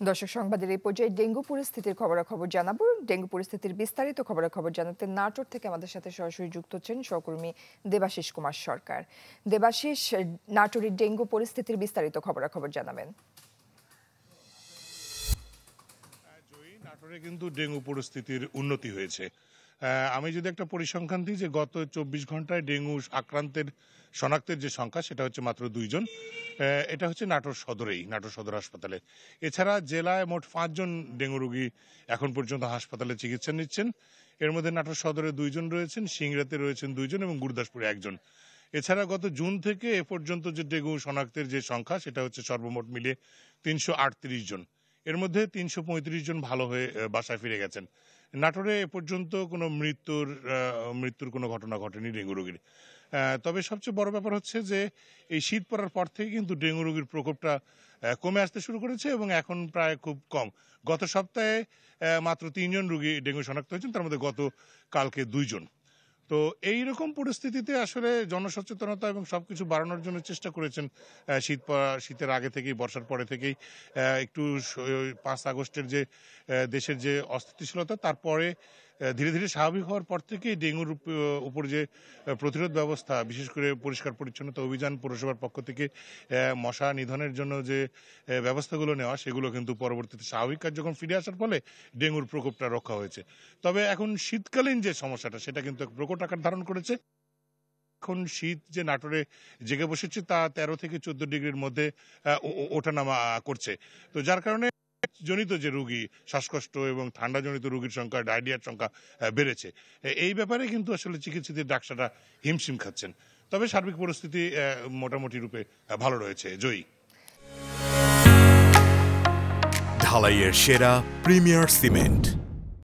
দর্শক সংবাদের এই পর্যায়ে ডেঙ্গু পরিস্থিতির খবরাখবর জানাবো। ডেঙ্গু পরিস্থিতির বিস্তারিত খবরাখবর জানাতে নাটোর থেকে আমাদের সাথে সরাসরি যুক্ত হচ্ছেন সহকর্মী দেবাশিস কুমার সরকার। দেবাশিস, নাটোরের ডেঙ্গু পরিস্থিতির বিস্তারিত খবরাখবর জানাবেন। নাটোরে কিন্তু ডেঙ্গু পরিস্থিতির উন্নতি হয়েছে। আমি যদি একটা পরিসংখ্যান দিই যে গত 24 ঘন্টায় ডেঙ্গু আক্রান্তের শনাক্তের যে সংখ্যা সেটা হচ্ছে মাত্র 2 জন। এটা হচ্ছে নাটোর সদরেই, নাটোর সদর হাসপাতালে। এছাড়া জেলায় মোট 5 জন ডেঙ্গু রোগী এখন পর্যন্ত হাসপাতালে চিকিৎসা নিচ্ছেন। এর মধ্যে নাটোর সদরে 2 জন রয়েছেন, সিংড়াতে রয়েছেন 2 জন এবং গুরুদাসপুরে 1 জন। এছাড়া গত জুন থেকে এ পর্যন্ত যে ডেঙ্গু শনাক্তের যে সংখ্যা সেটা হচ্ছে সর্বমোট মিলিয়ে 338 জন। এর মধ্যে 335 জন ভালো হয়ে বাসায় ফিরে গেছেন। নাটোরে এ পর্যন্ত কোনো মৃত্যুর কোনো ঘটনা ঘটেনি ডেঙ্গু রোগীর। তবে সবচেয়ে বড় ব্যাপার হচ্ছে যে এই শীত পড়ার পর থেকে কিন্তু ডেঙ্গু রোগীর প্রকোপটা কমে আসতে শুরু করেছে এবং এখন প্রায় খুব কম। গত সপ্তাহে মাত্র 3 জন রোগী ডেঙ্গু শনাক্ত হয়েছেন, তার মধ্যে কালকে 2 জন। তো এইরকম পরিস্থিতিতে আসলে জনসচেতনতা এবং সবকিছু বাড়ানোর জন্য চেষ্টা করেছেন শীতের আগে থেকেই, বর্ষার পরে থেকেই। একটু 5 আগস্টের যে দেশের যে অস্থিতিশীলতা, তারপরে ধীরে ধীরে স্বাভাবিক হওয়ার পর থেকেই ডেঙ্গুর উপর যে প্রতিরোধ ব্যবস্থা, বিশেষ করে পরিষ্কার পরিচ্ছন্নতা অভিযান পৌরসভার পক্ষ থেকে মশা নিধনের জন্য যে ব্যবস্থাগুলো নেওয়া, সেগুলো কিন্তু পরবর্তীতে স্বাভাবিক কার্যক্রম ফিরে আসার ফলে ডেঙ্গুর প্রকোপটা রক্ষা হয়েছে। তবে এখন শীতকালীন যে সমস্যাটা সেটা কিন্তু এক প্রকট আকার ধারণ করেছে। এখন শীত যে নাটোরে জেগে বসেছে তা 13 থেকে 14 ডিগ্রির মধ্যে ওঠানামা করছে। তো যার কারণে জনিত যে রোগী, শ্বাসকষ্ট এবং ঠান্ডা জনিত রোগীর সংখ্যা, ডায়রিয়ার সংখ্যা বেড়েছে। এই ব্যাপারে কিন্তু আসলে চিকিৎসকদের ডাক্তাররা হিমশিম খাচ্ছেন। তবে সার্বিক পরিস্থিতি মোটামুটি রূপে ভালো রয়েছে। জয়ী ঢালাইয়ের সেরা প্রিমিয়ার সিমেন্ট।